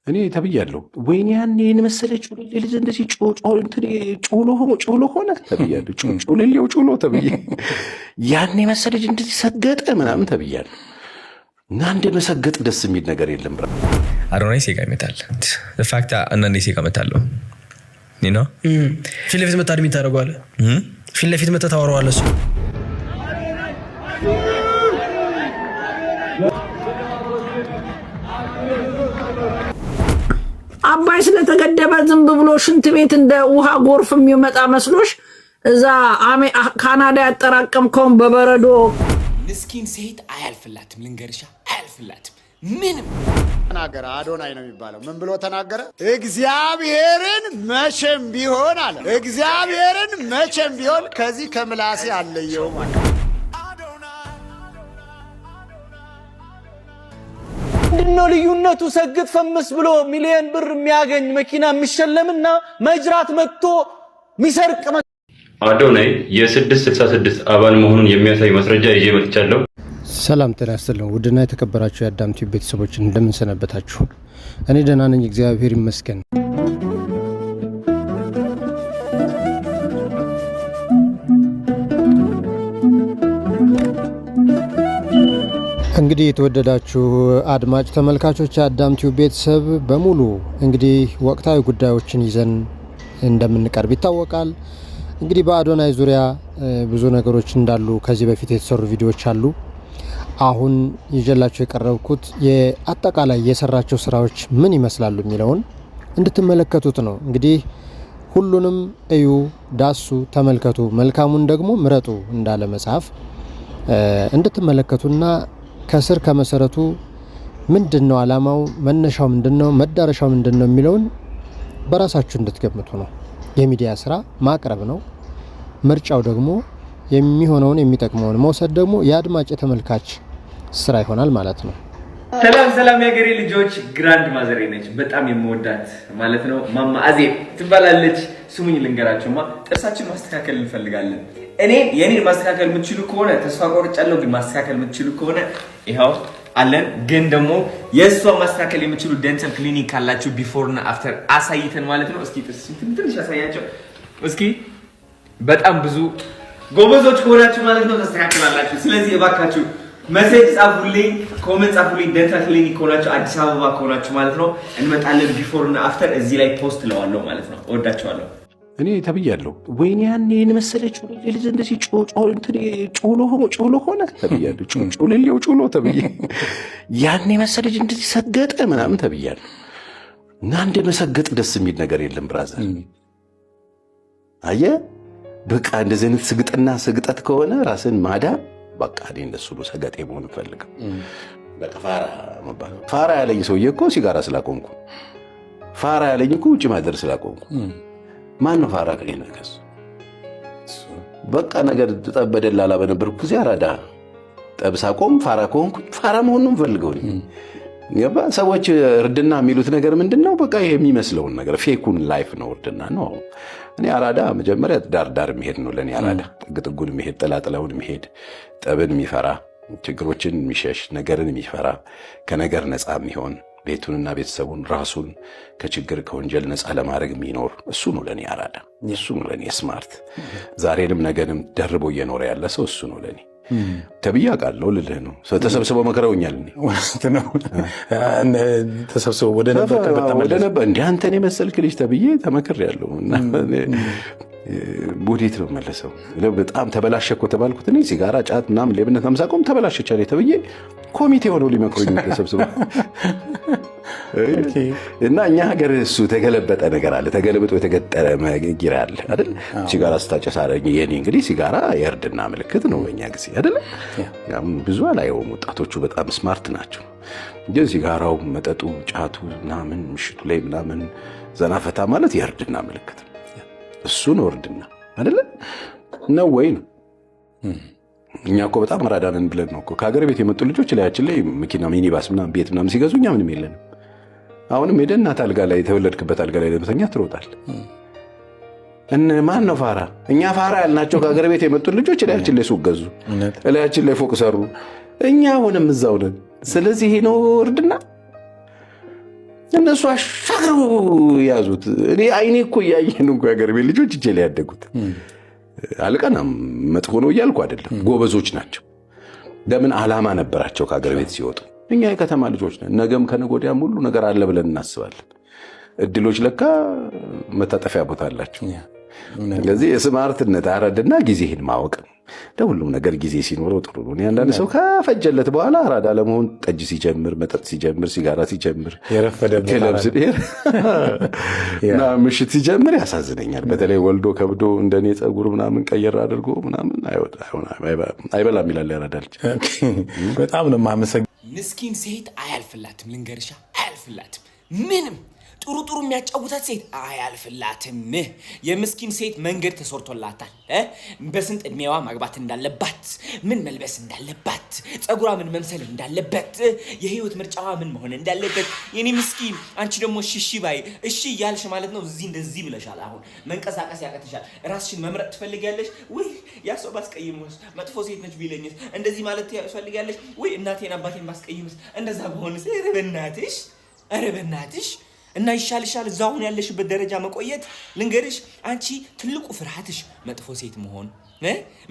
እኔ ተብያለሁ። ወይኔ ያኔ የመሰለች ልጅ እንደዚህ ጮሎ ሆነ ተብያለሁ። ጮሌው ጮሎ ተብዬ ያኔ የመሰለች እንደዚህ ሰገጠ ምናምን ተብያለሁ። እና እንደ መሰገጥ ደስ የሚል ነገር የለም። ብራ አዶናይ ሴጋ ይመታል። ፋክታ አንዳንዴ ሴጋ መታለሁ ነው ፊት ለፊት መታ አድሚት ታደርገዋለህ። ፊት ለፊት መታ ታወራዋለህ። እሱ አባይ ስለተገደበ ዝም ብሎ ሽንት ቤት እንደ ውሃ ጎርፍ የሚመጣ መስሎሽ እዛ ካናዳ ያጠራቀምከውን በበረዶ ምስኪን ሴት አያልፍላትም። ልንገርሻ አያልፍላትም። ምንም ተናገረ። አዶናይ ነው የሚባለው። ምን ብሎ ተናገረ? እግዚአብሔርን መቼም ቢሆን አለ። እግዚአብሔርን መቼም ቢሆን ከዚህ ከምላሴ አለየው ማለት ምንድነው ልዩነቱ? ሰግጥ ፈምስ ብሎ ሚሊዮን ብር የሚያገኝ መኪና የሚሸለምና መጅራት መጥቶ ሚሰርቅ አዶናይ የ666 አባል መሆኑን የሚያሳይ ማስረጃ ይዤ መጥቻለሁ። ሰላም ጤና ይስጥልኝ። ውድና የተከበራችሁ የአዳም ቲዩብ ቤተሰቦች እንደምን ሰነበታችሁ? እኔ ደህና ነኝ፣ እግዚአብሔር ይመስገን። እንግዲህ የተወደዳችሁ አድማጭ ተመልካቾች የአዳም ቲዩብ ቤተሰብ በሙሉ እንግዲህ ወቅታዊ ጉዳዮችን ይዘን እንደምንቀርብ ይታወቃል። እንግዲህ በአዶናይ ዙሪያ ብዙ ነገሮች እንዳሉ ከዚህ በፊት የተሰሩ ቪዲዮዎች አሉ። አሁን ይዤላችሁ የቀረብኩት የአጠቃላይ የሰራቸው ስራዎች ምን ይመስላሉ የሚለውን እንድትመለከቱት ነው። እንግዲህ ሁሉንም እዩ፣ ዳሱ፣ ተመልከቱ፣ መልካሙን ደግሞ ምረጡ እንዳለ መጽሐፍ እንድትመለከቱና ከስር ከመሰረቱ ምንድነው ዓላማው፣ መነሻው ምንድነው፣ መዳረሻው ምንድነው የሚለውን በራሳችሁ እንድትገምቱ ነው። የሚዲያ ስራ ማቅረብ ነው። ምርጫው ደግሞ የሚሆነውን የሚጠቅመውን መውሰድ ደግሞ የአድማጭ ተመልካች ስራ ይሆናል ማለት ነው። ሰላም የሀገሬ ልጆች፣ ግራንድ ማዘሬ ነች በጣም የምወዳት ማለት ነው። ማማ አዜብ ትባላለች። ስሙኝ ልንገራችሁማ፣ ጥርሳችን ማስተካከል እንፈልጋለን። የኔን ማስተካከል የምትችሉ ከሆነ ተስፋ ቆርጫለሁ፣ ግን ማስተካከል የምትችሉ ከሆነ ይኸው አለን። ግን ደግሞ የእሷ ማስተካከል የምትችሉ ዴንታል ክሊኒክ ካላችሁ ቢፎር እና አፍተር አሳይተን ማለት ነው። እስኪ ትንሽ አሳያቸው እስኪ። በጣም ብዙ ጎበዞች ከሆናችሁ ማለት ነው ተስተካክላላችሁ። ስለዚህ እባካችሁ መሴጅ ጻፉልኝ፣ ኮሜንት ጻፉልኝ። ዴንታል ክሊኒክ ከሆናችሁ አዲስ አበባ ከሆናችሁ ማለት ነው እንመጣለን። ቢፎር እና አፍተር እዚህ ላይ ፖስት ለዋለሁ ማለት ነው። እወዳችኋለሁ። እኔ ተብያለሁ። ወይኔ ያኔ የመሰለች ልጅ እንደዚህ ጮሎ ሆነ ተብያለሁ። ጮሌው ጮሎ ተብዬ ያኔ የመሰለች እንደዚህ ሰገጠ ምናምን ተብያለሁ። እና እንደ መሰገጥ ደስ የሚል ነገር የለም ብራዘር። አየህ በቃ እንደዚህ አይነት ስግጠት ከሆነ ራስን ማዳን በቃ እኔ እንደሱ ሰገጤ መሆን ፈልገው በቃ ፋራ ያለኝ ሰውዬ እኮ ሲጋራ ስላቆምኩ፣ ፋራ ያለኝ እኮ ውጭ ማደር ስላቆምኩ። ማን ነው ፋራ ከኔ ነገስ? በቃ ነገር ተጠበደላላ በነበርኩ ጊዜ አራዳ ጠብሳ ቆም ፋራ ኮንኩ። ፋራ መሆን ነው ፈልገው ይባ ሰዎች እርድና የሚሉት ነገር ምንድነው? በቃ ይሄ የሚመስለውን ነገር ፌኩን ላይፍ ነው እርድና ነው። እኔ አራዳ መጀመሪያ ዳር የሚሄድ ነው ለኔ አራዳ። ጥግጥጉን የሚሄድ ጥላጥላውን የሚሄድ ጠብን የሚፈራ ችግሮችን የሚሸሽ ነገርን የሚፈራ ከነገር ነፃ የሚሆን ቤቱንና ቤተሰቡን ራሱን ከችግር ከወንጀል ነፃ ለማድረግ የሚኖር እሱ ነው ለኔ አራዳ። እሱ ነው ለኔ ስማርት። ዛሬንም ነገንም ደርቦ እየኖረ ያለ ሰው እሱ ነው ለኔ ተብያ ቃለው ልልህ ነው። ተሰብስበው መከረውኛል ተሰብስበው ወደ ነበር እንደ አንተን የመሰልክ ልጅ ተብዬ ተመክሬያለሁ። እና ቦዲት ነው መለሰው። በጣም ተበላሸኮ ተባልኩት። እኔ ሲጋራ ጫት ምናምን ሌብነት ማምሳቆም ተበላሸቻለ ተብዬ ኮሚቴ ሆነው ሊመክሩኝ ተሰብስበው እና እኛ ሀገር እሱ ተገለበጠ ነገር አለ። ተገለብጦ የተገጠረ መጊራ አለ አይደል? ሲጋራ ስታጨስ አረኝ። የኔ እንግዲህ ሲጋራ የእርድና ምልክት ነው በእኛ ጊዜ አይደል? ብዙ አላየውም። ወጣቶቹ በጣም ስማርት ናቸው። ግን ሲጋራው፣ መጠጡ፣ ጫቱ ምናምን ምሽቱ ላይ ምናምን ዘናፈታ ማለት የእርድና ምልክት ነው። እሱ ነው እርድና አይደል? ነው ወይ ነው? እኛ እኮ በጣም አራዳንን ብለን ነው እኮ ከሀገር ቤት የመጡ ልጆች ላያችን ላይ መኪና ሚኒባስ ምናምን ቤት ምናምን ሲገዙ እኛ ምንም የለንም። አሁንም ሄደህ እናት አልጋ ላይ የተወለድክበት አልጋ ላይ ለመተኛ ትሮጣል። ማን ነው ፋራ? እኛ ፋራ ያልናቸው ከሀገር ቤት የመጡ ልጆች ላያችን ላይ ሱቅ ገዙ፣ ላያችን ላይ ፎቅ ሰሩ። እኛ አሁንም እዛው ነን። ስለዚህ ይሄ ነው እርድና። እነሱ አሻግረው ያዙት። እኔ አይኔ እኮ ያየን እንኳን ያገር ቤት ልጆች እጄ ላይ ያደጉት አልቀናም መጥፎ ነው እያልኩ አይደለም። ጎበዞች ናቸው። ለምን ዓላማ ነበራቸው ከሀገር ቤት ሲወጡ። እኛ የከተማ ልጆች ነን። ነገም ከነገ ወዲያም ሁሉ ነገር አለ ብለን እናስባለን። እድሎች ለካ መታጠፊያ ቦታ አላቸው። ስለዚህ የስማርትነት አረድና ጊዜህን ማወቅ ለሁሉም ነገር ጊዜ ሲኖረው ጥሩ ነው። አንዳንድ ሰው ካፈጀለት በኋላ አራዳ ለመሆን ጠጅ ሲጀምር፣ መጠጥ ሲጀምር፣ ሲጋራ ሲጀምር፣ ክለብ ምሽት ሲጀምር ያሳዝነኛል። በተለይ ወልዶ ከብዶ እንደኔ ጸጉር ምናምን ቀየር አድርጎ ምናምን አይበላም ይላል ያራዳ ልጅ። በጣም ነው የማመሰግነው። ምስኪን ሴት አያልፍላትም፣ ልንገርሻ አያልፍላትም ምንም። ጥሩ ጥሩ የሚያጫውታት ሴት አያልፍላትም። የምስኪን ሴት መንገድ ተሰርቶላታል። በስንት እድሜዋ ማግባት እንዳለባት፣ ምን መልበስ እንዳለባት፣ ጸጉሯ ምን መምሰል እንዳለበት፣ የህይወት ምርጫዋ ምን መሆን እንዳለበት። የኔ ምስኪን አንቺ ደግሞ እሺ ባይ እሺ እያልሽ ማለት ነው እዚህ እንደዚህ ብለሻል። አሁን መንቀሳቀስ ያቀትሻል። ራስሽን መምረጥ ትፈልጊያለሽ ወይ? ያ ሰው ባስቀይምስ፣ መጥፎ ሴት ነች ቢለኝስ፣ እንደዚህ ማለት ትፈልጊያለሽ ወይ? እናቴን አባቴን ባስቀይምስ፣ እንደዛ በሆነስ፣ ኧረ በእናትሽ እና ይሻልሻል እዛውን ያለሽበት ደረጃ መቆየት። ልንገርሽ አንቺ ትልቁ ፍርሃትሽ መጥፎ ሴት መሆን።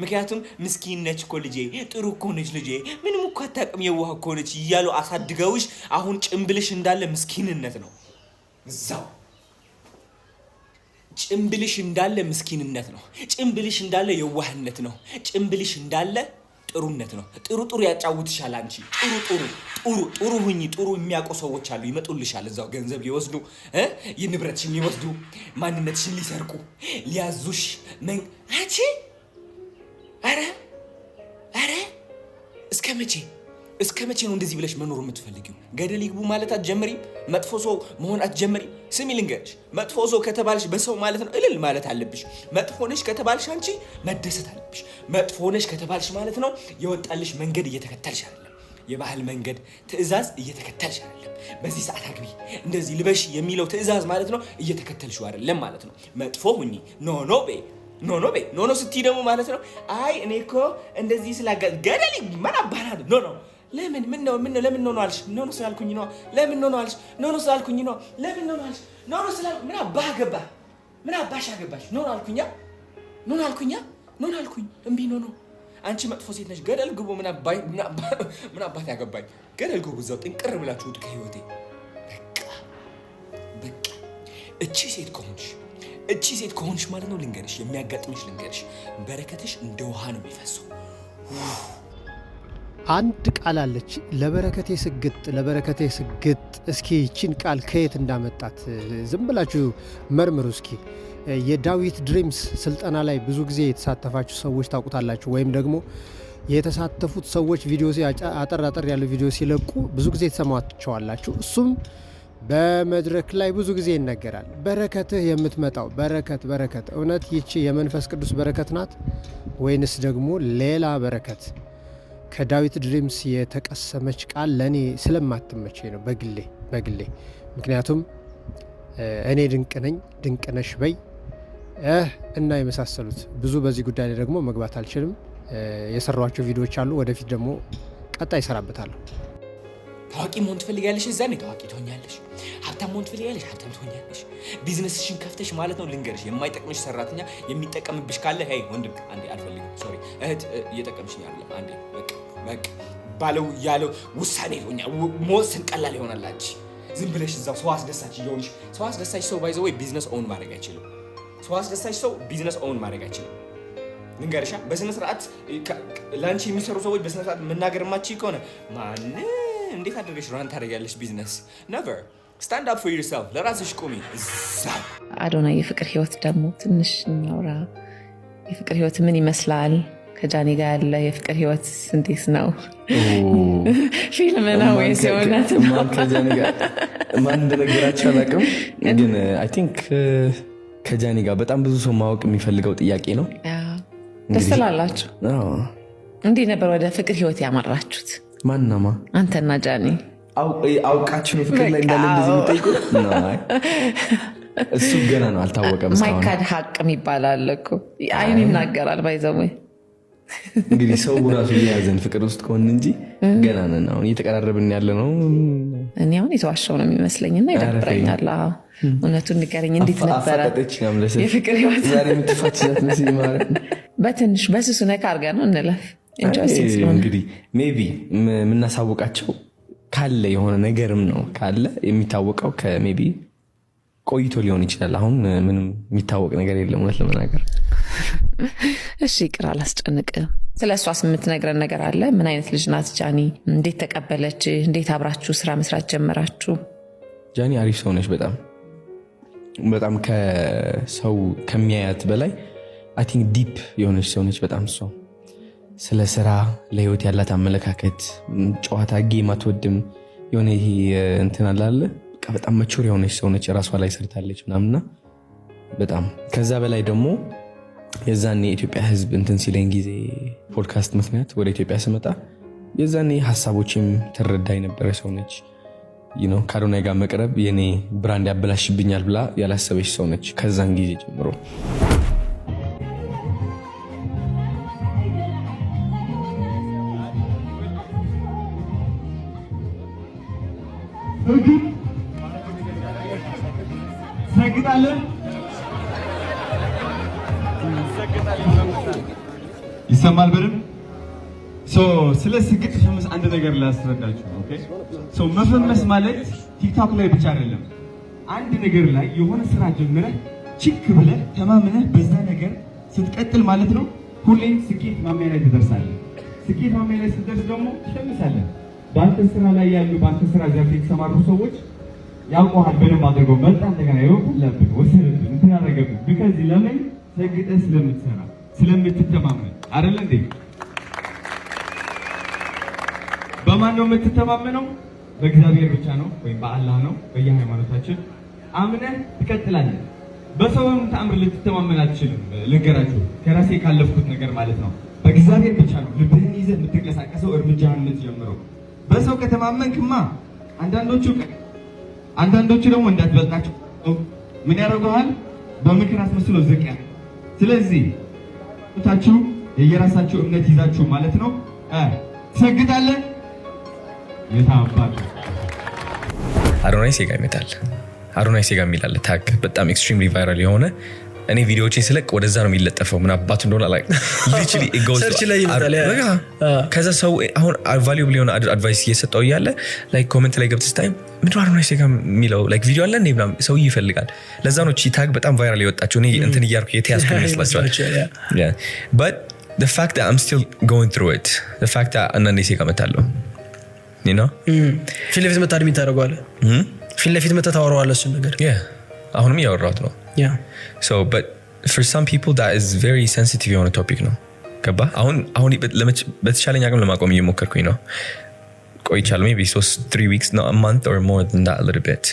ምክንያቱም ምስኪን ነች እኮ ልጄ፣ ጥሩ እኮ ነች ልጄ፣ ምንም እኮ አታውቅም፣ የዋህ እኮ ነች እያሉ አሳድገውሽ አሁን ጭምብልሽ እንዳለ ምስኪንነት ነው። እዛው ጭምብልሽ እንዳለ ምስኪንነት ነው። ጭምብልሽ እንዳለ የዋህነት ነው። ጭምብልሽ እንዳለ ጥሩነት ነው። ጥሩ ያጫውትሻል። አንቺ ጥሩ ሁኚ። ጥሩ የሚያውቁ ሰዎች አሉ፣ ይመጡልሻል። እዛው ገንዘብ ሊወስዱ፣ የንብረትሽን ሊወስዱ፣ ማንነትሽን ሊሰርቁ፣ ሊያዙሽ። አንቺ አረ እስከ መቼ ነው እንደዚህ ብለሽ መኖር የምትፈልጊው? ገደል ይግቡ ማለት አትጀምሪም? መጥፎ ሰው መሆን አትጀምሪም? ስሚ ልንገርሽ፣ መጥፎ ሰው ከተባልሽ በሰው ማለት ነው እልል ማለት አለብሽ። መጥፎ ነሽ ከተባልሽ አንቺ መደሰት አለብሽ። መጥፎ ነሽ ከተባልሽ ማለት ነው የወጣልሽ መንገድ እየተከተልሽ አይደለም። የባህል መንገድ ትዕዛዝ እየተከተልሽ አይደለም። በዚህ ሰዓት አግቢ፣ እንደዚህ ልበሽ የሚለው ትዕዛዝ ማለት ነው እየተከተልሽው አይደለም ማለት ነው። መጥፎ ሁኚ ኖ ስትይ ደግሞ ማለት ነው አይ እኔ እኮ እንደዚህ ገደል ማን አባናት ኖ ለምን ምን ነው ለምን ነው አልሽ? ኖ ስላልኩኝ ነው። ለምን ነው አልሽ? ኖ ስላልኩኝ ነው። ለምን ነው አልሽ? ኖ ስላልኩ ምን አባህ ገባ? ምን አባሽ አገባሽ? ኖ አልኩኝ እምቢ ኖ አንቺ መጥፎ ሴት ነሽ። ገደል ግቡ። ምን አባት ያገባኝ? ገደል ግቡ። እዛው ጥንቅር ብላችሁ ውጡ ከህይወቴ። በቃ እቺ ሴት ከሆንሽ ማለት ነው ልንገርሽ፣ የሚያጋጥምሽ ልንገርሽ፣ በረከትሽ እንደ ውሃ ነው የሚፈሰው። አንድ ቃል አለች፣ ለበረከቴ ስግጥ። እስኪ ይችን ቃል ከየት እንዳመጣት ዝም ብላችሁ መርምሩ እስኪ። የዳዊት ድሪምስ ስልጠና ላይ ብዙ ጊዜ የተሳተፋችሁ ሰዎች ታውቁታላችሁ። ወይም ደግሞ የተሳተፉት ሰዎች ቪዲዮ አጠር ያለው ቪዲዮ ሲለቁ ብዙ ጊዜ ተሰማችኋላችሁ። እሱም በመድረክ ላይ ብዙ ጊዜ ይነገራል። በረከትህ የምትመጣው በረከት እውነት ይቺ የመንፈስ ቅዱስ በረከት ናት ወይንስ ደግሞ ሌላ በረከት? ከዳዊት ድሪምስ የተቀሰመች ቃል ለእኔ ስለማትመቼ ነው በግሌ። ምክንያቱም እኔ ድንቅ ነኝ፣ ድንቅ ነሽ በይ እና የመሳሰሉት ብዙ በዚህ ጉዳይ ላይ ደግሞ መግባት አልችልም። የሰሯቸው ቪዲዮዎች አሉ። ወደፊት ደግሞ ቀጣይ ይሰራበታለሁ። ታዋቂ መሆን ትፈልጋለሽ? እዛኔ ታዋቂ ትሆኛለሽ። ሀብታም መሆን ትፈልጋለሽ? ሀብታም ትሆኛለሽ። ቢዝነስሽን ከፍተሽ ማለት ነው ልንገርሽ፣ የማይጠቅምሽ ሰራተኛ የሚጠቀምብሽ ካለ ሄይ ወንድም አንዴ አልፈልግም፣ ሶሪ እህት እየጠቀምሽኝ አይደለም፣ አንዴ በቃ ባለው ያለው ውሳኔ ይሆኛል። መወሰን ቀላል ይሆናላች። ዝም ብለሽ እዛው ሰው አስደሳች እየሆንሽ። ሰው አስደሳች ሰው ባይዘው ወይ ቢዝነስ ኦውን ማድረግ አይችልም። ሰው አስደሳች ሰው ቢዝነስ ኦውን ማድረግ አይችልም። ልንገርሻ፣ በስነ ስርዓት ላንቺ የሚሰሩ ሰዎች በስነ ስርዓት መናገር ማችይ ከሆነ እንዴት አድርገሽ ራን ታደርጊያለሽ ቢዝነስ? ነቨር ስታንድ አፕ ፎር ዮርሰልፍ። ለራስሽ ቁሚ። እዛው አዶናይ የፍቅር ህይወት ደግሞ ትንሽ እናውራ። የፍቅር ህይወት ምን ይመስላል? ከጃኒ ጋር ያለ የፍቅር ህይወት እንዴት ነው? ፊልም ነው ወይስ የእውነት ነው? ከጃኒ ጋር ማን እንደነገራችሁ አላውቅም፣ ግን አይ ቲንክ ከጃኒ ጋር በጣም ብዙ ሰው ማወቅ የሚፈልገው ጥያቄ ነው። ደስ ትላላችሁ። እንዴት ነበር ወደ ፍቅር ህይወት ያመራችሁት? ማናማ? አንተና ጃኒ አውቃችሁ ነው ፍቅር ላይ እንዳለ እንደዚህ የምጠይቁት? እሱ ገና ነው አልታወቀም። ማይካድ ሀቅ ይባላል እኮ አይን ይናገራል። ባይዘው እንግዲህ ሰው ራሱ የያዘን ፍቅር ውስጥ ከሆነ እንጂ ገና ነን። አሁን እየተቀራረብን ያለ ነው። እኔ አሁን የተዋሸው ነው የሚመስለኝና ይደብረኛል። እውነቱን ንገረኝ፣ እንዴት ነበረ የፍቅር ህይወት? ዛሬ የምትፋችነት መስይ ማለት በትንሽ በስሱ ነካ አድርጋ ነው እንለፍ። እንግዲህ ሜቢ የምናሳውቃቸው ካለ የሆነ ነገርም ነው ካለ የሚታወቀው ከሜቢ ቆይቶ ሊሆን ይችላል። አሁን ምንም የሚታወቅ ነገር የለም እውነት ለመናገር። እሺ ይቅር አላስጨንቅም። ስለ እሷስ የምትነግረን ነገር አለ? ምን አይነት ልጅ ናት ጃኒ? እንዴት ተቀበለች? እንዴት አብራችሁ ስራ መስራት ጀመራችሁ? ጃኒ አሪፍ ሰው ነች። በጣም ከሰው ከሚያያት በላይ አይ ቲንክ ዲፕ የሆነች ሰው ነች በጣም። እሷ ስለ ስራ ለህይወት ያላት አመለካከት፣ ጨዋታ ጌም አትወድም። የሆነ ይሄ እንትን አላለ በጣም መቹር የሆነች ሰው ነች። ራሷ ላይ ሰርታለች ምናምና በጣም ከዛ በላይ ደግሞ የዛኔ የኢትዮጵያ ህዝብ እንትን ሲለኝ ጊዜ ፖድካስት ምክንያት ወደ ኢትዮጵያ ስመጣ የዛኔ ሀሳቦችም ትረዳ የነበረ ሰው ነች። ከአዶናይ ጋር መቅረብ የኔ ብራንድ ያበላሽብኛል ብላ ያላሰበች ሰው ነች ከዛን ጊዜ ጀምሮ። ሰግጣለን ይሰማል በደንብ። ስለ ስግጥ ፈመስ አንድ ነገር ላስረዳችሁ። ኦኬ መፈመስ ማለት ቲክቶክ ላይ ብቻ አይደለም። አንድ ነገር ላይ የሆነ ስራ ጀምረህ ችክ ብለህ ተማምነህ በዛ ነገር ስትቀጥል ማለት ነው ሁሌም ስኬት ማማያ ላይ ትደርሳለህ። ስኬት ማማያ ላይ ስትደርስ ደግሞ ትፈምሳለህ። በአንተ ስራ ላይ ያሉ በአንተ ስራ ዘርፍ የተሰማሩ ሰዎች ያውቀዋል በደንብ አድርገው መጣ እንደገና ይወቅልብህ ወሰድብህ እንትን አደረገብህ። ቢካዝ ለምን ሰግጠህ ስለምትሰራ ስለምትተማመን አይደል እንዴ? በማን ነው የምትተማመነው? በእግዚአብሔር ብቻ ነው ወይም በአላህ ነው። በየሃይማኖታችን አምነህ ትቀጥላለህ። በሰውም ተአምር ልትተማመን አትችልም። ልንገራችሁ ከራሴ ካለፍኩት ነገር ማለት ነው። በእግዚአብሔር ብቻ ነው ልብህን ይዘህ የምትንቀሳቀሰው፣ እርምጃህን የምትጀምረው። በሰው ከተማመንክማ አንዳንዶቹ ደግሞ እንዳትበልጣቸው ምን ያደርገዋል? በምክር አስመስሎ ዝቅ ያለ። ስለዚህ ታችሁ የየራሳችሁ እምነት ይዛችሁ ማለት ነው ትሰግጣለህ። የታባቱ አዶናይ ሴጋ ይመጣል። አዶናይ ሴጋ የሚላለ ታግ በጣም ኤክስትሪምሊ ቫይራል የሆነ እኔ ቪዲዮዎችን ስለቅ ወደዛ ነው የሚለጠፈው። ምን አባቱ እንደሆነ like literally it goes ሰርች ላይ ይመጣል። ከዛ ሰው አሁን valuable የሆነ አድቫይስ እየሰጠው እያለ like ኮሜንት ላይ ገብተህ ስታይ ምንድነው አዶናይ ሴጋ የሚለው like ቪዲዮ አለ እንዴ ምናምን ሰው ይፈልጋል። ለዛ ነው ቺ ታግ በጣም ቫይራል የወጣችው። እኔ እንትን እያልኩ የተያዝኩ ይመስላችኋል? Yeah but the fact that I'm still going through it, the fact that አንዳንዴ ሴጋ መጣለሁ you know ፊት ለፊት መጣ አድሚት ታደርገዋለህ። ፊት ለፊት መጣ ታወራዋለህ እሱን ነገር። አሁንም ያወራሁት ነው። So but for some people that is very sensitive የሆነ ቶፒክ ነው። ገባ? አሁን በተቻለኝ አቅም ለማቆም እየሞከርኩኝ ነው። ቆይቻለሁ maybe 3 weeks, not a month or more than that a little bit.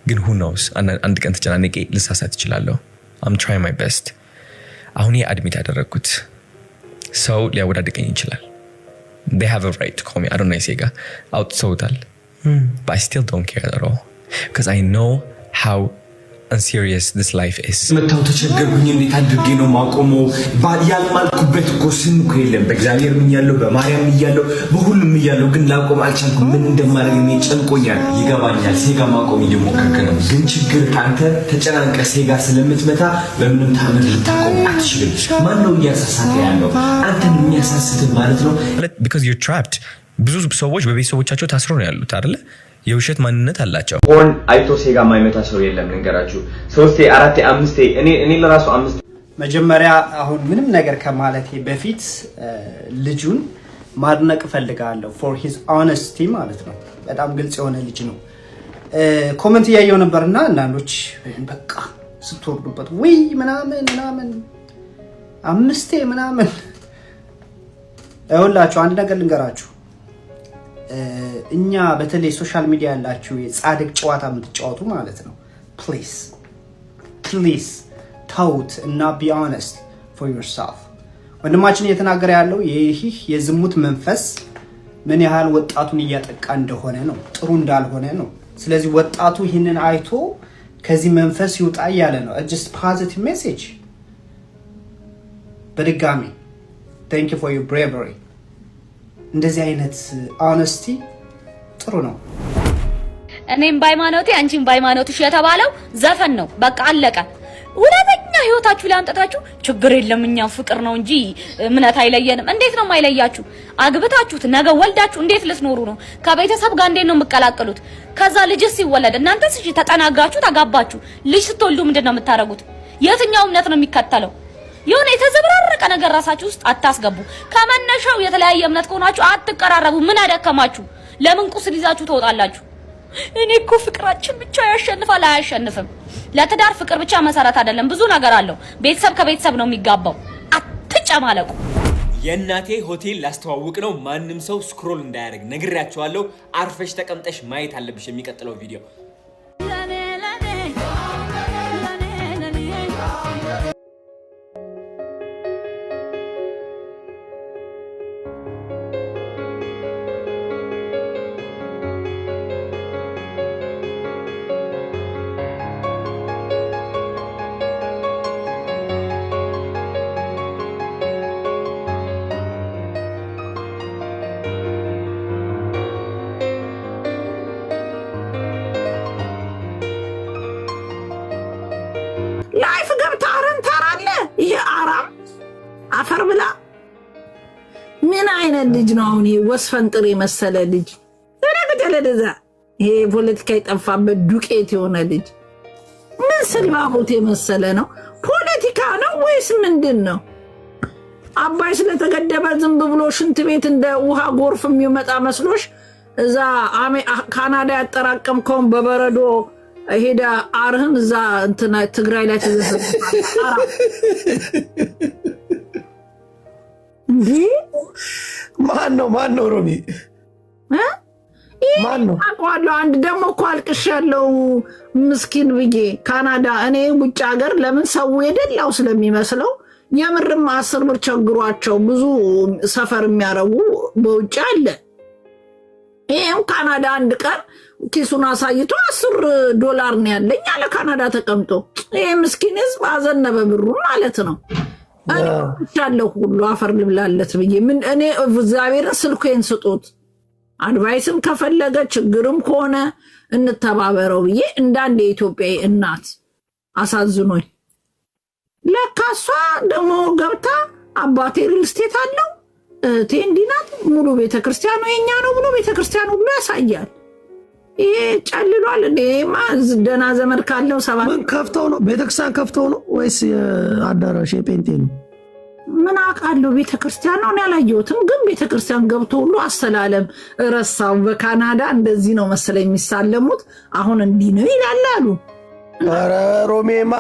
ግን who knows አንድ ቀን ተጨናንቄ ልሳሳት እችላለሁ። I'm trying my best. አሁን አድሚት ያደረግኩት ሰው ሊያወዳድቀኝ ይችላል። They have a right to call me Adonai Sega outside. But I still don't care at all because I know how unserious this life is. መታው ተቸገርኩኝ። እንዴት አድርጌ ነው ማቆመው? ያልማልኩበት እኮ ስም እኮ የለም። በእግዚአብሔር ምን ያለው በማርያም እያለው በሁሉም እያለው ግን ላቆም አልቻልኩም። ምን እንደማደርግ እኔ ጨንቆኛል። ይገባኛል። ሴጋ ማቆም እየሞከርክ ነው። ግን ችግር ካንተ ተጨናንቀ ሴጋ ስለምትመታ በምንም ታምር ልታቆም አትችልም። ማን ነው እያሳሳተ ያለው? አንተን የሚያሳስት ማለት ነው because you're trapped. ብዙ ሰዎች በቤተሰቦቻቸው ታስረው ነው ያሉት አይደለ? የውሸት ማንነት አላቸው። ሆን አይቶ ሴጋ ማይመታ ሰው የለም። ልንገራችሁ 3 4 5 እኔ ለራሱ 5 መጀመሪያ አሁን ምንም ነገር ከማለቴ በፊት ልጁን ማድነቅ ፈልጋለሁ for his honesty ማለት ነው። በጣም ግልጽ የሆነ ልጅ ነው። ኮሜንት እያየው ነበርና አንዳንዶች በቃ ስትወርዱበት ወይ ምናምን 5 ምናምን አይወላችሁ። አንድ ነገር ልንገራችሁ እኛ በተለይ ሶሻል ሚዲያ ያላችሁ የጻድቅ ጨዋታ የምትጫወቱ ማለት ነው ፕሊዝ ታውት እና be honest for yourself። ወንድማችን እየተናገረ ያለው ይህ የዝሙት መንፈስ ምን ያህል ወጣቱን እያጠቃ እንደሆነ ነው፣ ጥሩ እንዳልሆነ ነው። ስለዚህ ወጣቱ ይህንን አይቶ ከዚህ መንፈስ ይውጣ እያለ ነው። just positive message። በድጋሚ ቴንክ ዩ ፎር ዩር ብሬቨሪ። እንደዚህ አይነት ኦነስቲ ጥሩ ነው። እኔም በሃይማኖቴ አንቺም በሃይማኖትሽ የተባለው ዘፈን ነው። በቃ አለቀ። ወደኛ ህይወታችሁ ላይ አምጣታችሁ ችግር የለም እኛ ፍቅር ነው እንጂ እምነት አይለየንም። እንዴት ነው የማይለያችሁ? አግብታችሁት ነገ ወልዳችሁ እንዴት ልትኖሩ ነው? ከቤተሰብ ጋር እንዴት ነው የምትቀላቀሉት? ከዛ ልጅስ ሲወለድ እናንተስ እሺ ተጠናጋችሁ ተጋባችሁ፣ ልጅ ስትወልዱ ምንድነው የምታረጉት? የትኛው እምነት ነው የሚከተለው? የሆነ የተዘበራረቀ ነገር ራሳችሁ ውስጥ አታስገቡ። ከመነሻው የተለያየ እምነት ከሆናችሁ አትቀራረቡ። ምን አደከማችሁ? ለምን ቁስል ይዛችሁ ትወጣላችሁ? እኔ እኮ ፍቅራችን ብቻ ያሸንፋል። አያሸንፍም። ለትዳር ፍቅር ብቻ መሰረት አይደለም፣ ብዙ ነገር አለው። ቤተሰብ ከቤተሰብ ነው የሚጋባው። አትጨማለቁ። የእናቴ ሆቴል ላስተዋውቅ ነው። ማንም ሰው ስክሮል እንዳያደርግ ነግሬያቸዋለሁ። አርፈሽ ተቀምጠሽ ማየት አለብሽ የሚቀጥለው ቪዲዮ። ላይፍ ገብታ አረንታራለ። ይሄ አራም አፈር ብላ ምን አይነት ልጅ ነው አሁን? ይሄ ወስፈንጥር የመሰለ ልጅ ለነገደለዛ ይሄ ፖለቲካ የጠፋበት ዱቄት የሆነ ልጅ ምን ስልባቦት የመሰለ ነው? ፖለቲካ ነው ወይስ ምንድን ነው? አባይ ስለተገደበ ዝም ብሎ ሽንት ቤት እንደ ውሃ ጎርፍ የሚመጣ መስሎሽ እዛ ካናዳ ያጠራቀምከውን በበረዶ ሄዳ አርህን እዛ እንትና ትግራይ ላይ ተዘፈቀ እንዴ? ማን ነው ሮሚ? ማን ነው? አቋለው አንድ ደሞ እኮ አልቅሻለሁ ምስኪን ብዬ ካናዳ። እኔ ውጭ ሀገር ለምን ሰው የደላው ስለሚመስለው የምርም 10 ብር ቸግሯቸው ብዙ ሰፈር የሚያረጉ በውጭ አለ። ይሄም ካናዳ አንድ ቀን ኪሱን አሳይቶ $10 ነው ያለኝ አለ ካናዳ ተቀምጦ። ይሄ ምስኪን ህዝብ አዘነበ ብሩ ማለት ነው። እኔ ብቻለሁ ሁሉ አፈር ልብላለት ብዬ ምን እኔ እግዚአብሔርን ስልኩን ስጡት፣ አድቫይስም ከፈለገ ችግርም ከሆነ እንተባበረው ብዬ እንዳንድ የኢትዮጵያ እናት አሳዝኖኝ ለካሷ ደግሞ ገብታ አባቴ ሪል ስቴት አለው ቴንዲናት ሙሉ ቤተክርስቲያኑ የኛ ነው ብሎ ቤተክርስቲያኑ ሁሉ ያሳያል። ይሄ ጨልሏል እንዴ? ማዝ ደና ዘመድ ካለው ሰባ ምን ከፍተው ነው? ቤተክርስቲያን ከፍተው ነው ወይስ አዳራሽ የጴንጤ ነው? ምን አውቃለሁ። ቤተክርስቲያን ነው ያላየሁትም፣ ግን ቤተክርስቲያን ገብቶ ሁሉ አሰላለም ረሳው። በካናዳ እንደዚህ ነው መሰለኝ የሚሳለሙት። አሁን እንዲህ ነው ይላል አሉ። ኧረ ሮሜማ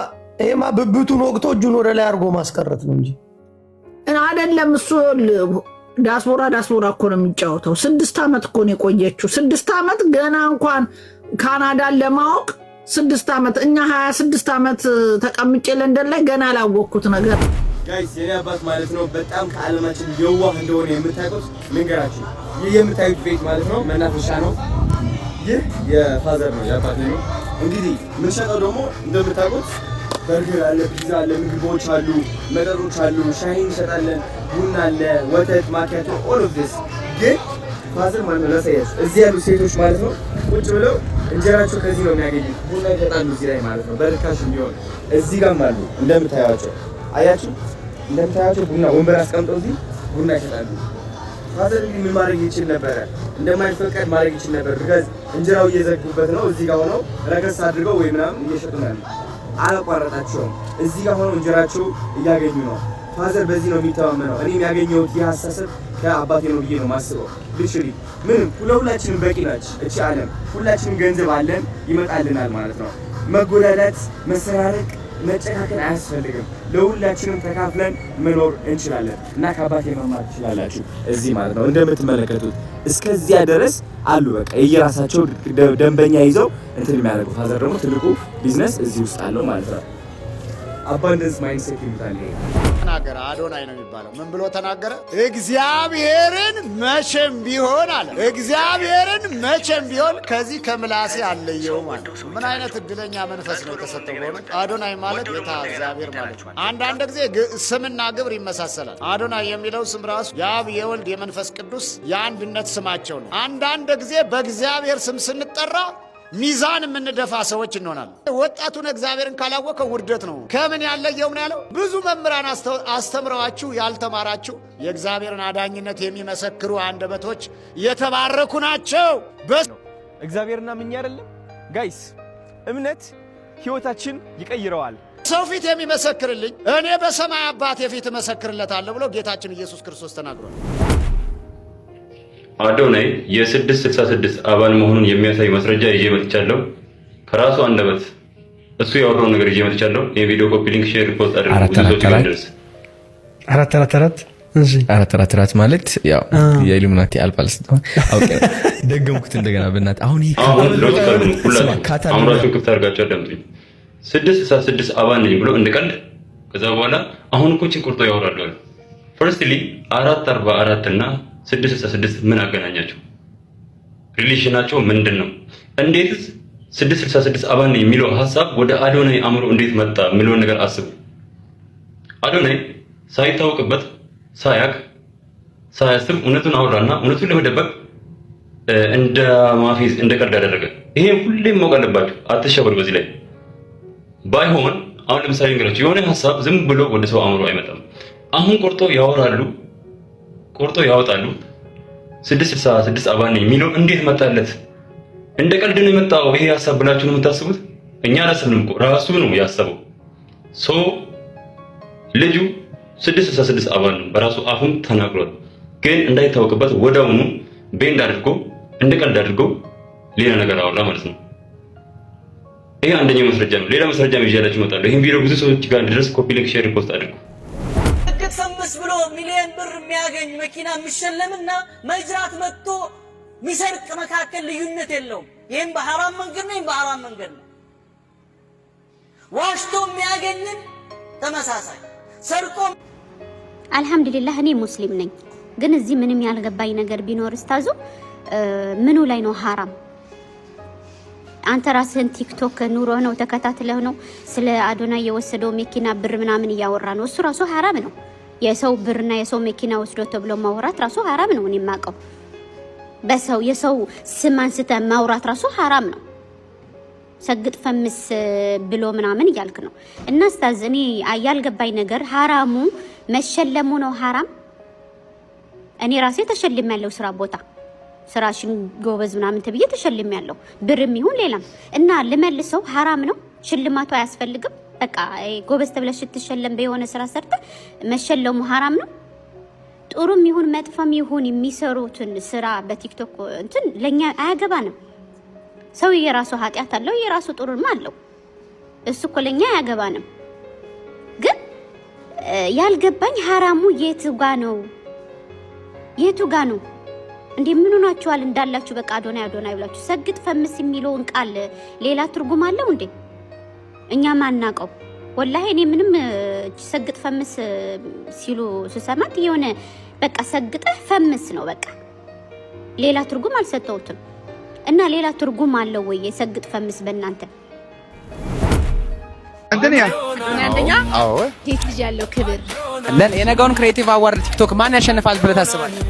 ኤማ ብብቱን ወቅቶ እጁን ወደ ላይ አድርጎ ማስቀረት ነው እንጂ አይደለም። እሱ ዳስፖራ እኮ ነው የሚጫወተው። 6 ዓመት እኮ ነው የቆየችው። 6 ዓመት ገና እንኳን ካናዳን ለማወቅ 6 ዓመት። እኛ 26 ዓመት ተቀምጬ ለንደን ላይ ገና አላወቅኩት ነገር። ጋይስ የኔ አባት ማለት ነው በጣም ከዓለማችን የዋህ እንደሆነ የምታውቁት ልንገራችሁ። ይህ የምታዩት ቤት ማለት ነው መናፈሻ ነው። ይህ የፋዘር ነው የአባቴ ነው። እንግዲህ የምንሸጠው ደግሞ እንደምታውቁት በርገር አለ፣ ፒዛ አለ፣ ምግቦች አሉ፣ መጠጦች አሉ፣ ሻይ እንሸጣለን፣ ቡና አለ፣ ወተት፣ ማኪያቶ all of this። ግን ፋዘር ማለት ነው ለሰያችሁ እዚህ ያሉ ሴቶች ማለት ነው ቁጭ ብለው እንጀራቸው ከዚህ ነው የሚያገኙት። ቡና ይሸጣሉ እዚህ ላይ ማለት ነው በርካሽ እንዲሆን። እዚህ ጋርም አሉ እንደምታዩዋቸው፣ አያችሁ እንደምታዩዋቸው ቡና ወንበር አስቀምጠው እዚህ ቡና ይሸጣሉ። ፋዘር እንግዲህ ምን ማድረግ ይችል ነበረ? እንደማይፈቀድ ማድረግ ይችል ነበር። ቢካዝ እንጀራው እየዘጉበት ነው። እዚህ ጋር ሆነው ረከስ አድርገው ወይ ምናምን እየሸጡ ነው። አላቋረጣቸውም። እዚህ ጋር ሆነው እንጀራቸው እያገኙ ነው። ፋዘር በዚህ ነው የሚተማመነው። እኔም ያገኘሁት ይህ አስተሳሰብ ከአባቴ ነው ብዬ ነው ማስበው። ልሽሪ ምንም ሁላችንም በቂ ናች እቺ ዓለም። ሁላችንም ገንዘብ አለን ይመጣልናል ማለት ነው። መጎዳዳት፣ መሰራረቅ፣ መጨካከን አያስፈልግም። ለሁላችንም ተካፍለን መኖር እንችላለን እና ከአባቴ መማር ትችላላችሁ እዚህ ማለት ነው። እንደምትመለከቱት እስከዚያ ድረስ አሉ። በቃ የየራሳቸው ደንበኛ ይዘው እንትን የሚያደርጉ። ፋዘር ደግሞ ትልቁ ቢዝነስ እዚህ ውስጥ አለው ማለት ነው። አባንደንስ ማይንድሴት ይሉታል። ተናገረ። አዶናይ ነው የሚባለው። ምን ብሎ ተናገረ? እግዚአብሔርን መቼም ቢሆን አለ። እግዚአብሔርን መቼም ቢሆን ከዚህ ከምላሴ አለየው ማለት ነው። ምን አይነት እድለኛ መንፈስ ነው የተሰጠው በሆነ። አዶናይ ማለት ጌታ እግዚአብሔር ማለት ነው። አንዳንድ ጊዜ ስምና ግብር ይመሳሰላል። አዶናይ የሚለው ስም ራሱ የአብ የወልድ የመንፈስ ቅዱስ የአንድነት ስማቸው ነው። አንዳንድ ጊዜ በእግዚአብሔር ስም ስንጠራ ሚዛን የምንደፋ ሰዎች እንሆናለን። ወጣቱን እግዚአብሔርን ካላወቀ ውርደት ነው። ከምን ያለየው ነው ያለው? ብዙ መምህራን አስተምረዋችሁ ያልተማራችሁ የእግዚአብሔርን አዳኝነት የሚመሰክሩ አንደበቶች የተባረኩ ናቸው። እግዚአብሔርና ምን አይደለም ጋይስ፣ እምነት ህይወታችን ይቀይረዋል። ሰው ፊት የሚመሰክርልኝ እኔ በሰማይ አባቴ ፊት እመሰክርለታለሁ ብሎ ጌታችን ኢየሱስ ክርስቶስ ተናግሯል። አዶናይ የ666 አባል መሆኑን የሚያሳይ ማስረጃ ይዤ መጥቻለሁ። ከራሱ አንደበት እሱ ያወራውን ነገር ይዤ መጥቻለሁ። ይሄ ቪዲዮ ኮፒ ሊንክ፣ ሼር፣ ሪፖስት አድርጉ። አራት ማለት ያው የኢሉሚናቲ አልባል ስለሆነ አውቄ ደገምኩት እንደገና። በእናትህ አሁን አምራችሁ ክፍት አድርጋችሁ አዳምጡኝ። 666 አባል ነኝ ብሎ እንደቀልድ ከዛ በኋላ አሁን እኮ ችን ቁርጦ ያወራሉ። ፈርስትሊ 444 እና 666 ምን አገናኛቸው? ሪሌሽናቸው ምንድን ነው? እንዴትስ 666 አባል ነኝ የሚለው ሐሳብ ወደ አዶናይ አእምሮ እንዴት መጣ የሚለውን ነገር አስቡ። አዶናይ ሳይታወቅበት ሳያቅ ሳያስብ እውነቱን አወራና እውነቱን ለመደበቅ እንደ ማፌዝ እንደ ቀልድ አደረገ። ይሄ ሁሌም ማወቅ አለባችሁ። አትሸበሩ በዚህ ላይ። ባይሆን አሁን ለምሳሌ እንግዲህ የሆነ ሐሳብ ዝም ብሎ ወደ ሰው አእምሮ አይመጣም። አሁን ቆርጦ ያወራሉ፣ ቆርጦ ያወጣሉ። 666 አባል ነኝ የሚለው እንዴት መጣለት? እንደ ቀልድ ነው የመጣው ይሄ ሐሳብ ብላችሁ ነው የምታስቡት? እኛ አላሰብንም እኮ ራሱ ነው ያሰበው። ልጁ 666 አባል ነው በራሱ አፉን ተናግሯል። ግን እንዳይታወቅበት ወዳውኑ ቤንድ አድርጎ እንደ ቀልድ አድርጎ ሌላ ነገር አወራ ማለት ነው። ይሄ አንደኛው ማስረጃ ነው። ሌላ ማስረጃ ይዤላችሁ እመጣለሁ። ይሄን ቪዲዮ ብዙ ሰዎች ጋር እንዲደርስ ኮፒ ሊንክ፣ ሼር፣ ሪፖስት አድርጉ። ፈምስ ብሎ ሚሊዮን ብር የሚያገኝ መኪና የሚሸለምና መጅራት መጥቶ ሚሰርቅ መካከል ልዩነት የለውም። ይሄን በሐራም መንገድ ነው፣ ይሄን በሐራም መንገድ ነው። ዋሽቶ የሚያገኝን ተመሳሳይ ሰርቆ አልহামዱሊላህ እኔ ሙስሊም ነኝ። ግን እዚህ ምንም ያልገባኝ ነገር ቢኖር እስታዙ ምኑ ላይ ነው ሐራም? አንተ ራስህን ቲክቶክ ኑሮ ነው ተከታትለው ነው ስለ አዶናይ የወሰደው መኪና ብር ምናምን እያወራ ነው። እሱ ራሱ ሐራም ነው። የሰው ብርና የሰው መኪና ወስዶ ተብሎ ማውራት ራሱ ሐራም ነው። እኔ ማቀው በሰው የሰው ስም አንስተ ማውራት ራሱ ሐራም ነው። ሰግጥ ፈምስ ብሎ ምናምን እያልክ ነው። እና እስታዝ እኔ ያልገባኝ ነገር ሐራሙ መሸለሙ ነው ሐራም? እኔ ራሴ ተሸልሜያለሁ ስራ ቦታ ስራሽን ጎበዝ ምናምን ተብዬ ተሸልሜያለሁ ብርም ይሁን ሌላም። እና ልመልሰው ሐራም ነው? ሽልማቱ አያስፈልግም? በቃ ጎበዝ ተብለሽ ስትሸለም በየሆነ ስራ ሰርተ መሸለሙ ሐራም ነው? ጥሩም ይሁን መጥፎም ይሁን የሚሰሩትን ስራ በቲክቶክ እንትን ለኛ አያገባንም። ሰው የራሱ ኃጢያት አለው፣ የራሱ ጥሩም አለው። እሱ እኮ ለኛ አያገባንም። ግን ያልገባኝ ሐራሙ የቱ ጋ ነው? የቱ ጋ ነው? እንዴ ምን ሆናችኋል እንዳላችሁ? በቃ አዶናይ አዶናይ ብላችሁ ሰግጥ ፈምስ የሚለውን ቃል ሌላ ትርጉም አለው እንዴ? እኛ ማናቀው ወላሂ። እኔ ምንም ሰግጥ ፈምስ ሲሉ ስሰማት የሆነ በቃ ሰግጠህ ፈምስ ነው በቃ። ሌላ ትርጉም አልሰጠውትም። እና ሌላ ትርጉም አለው ወይ የሰግጥ ፈምስ በእናንተ? አንደኛ አዎ ቴክ ልጅ ያለው ክብር ለን የነገውን ክሬቲቭ አዋርድ ቲክቶክ ማን ያሸንፋል ብለህ ታስባለህ?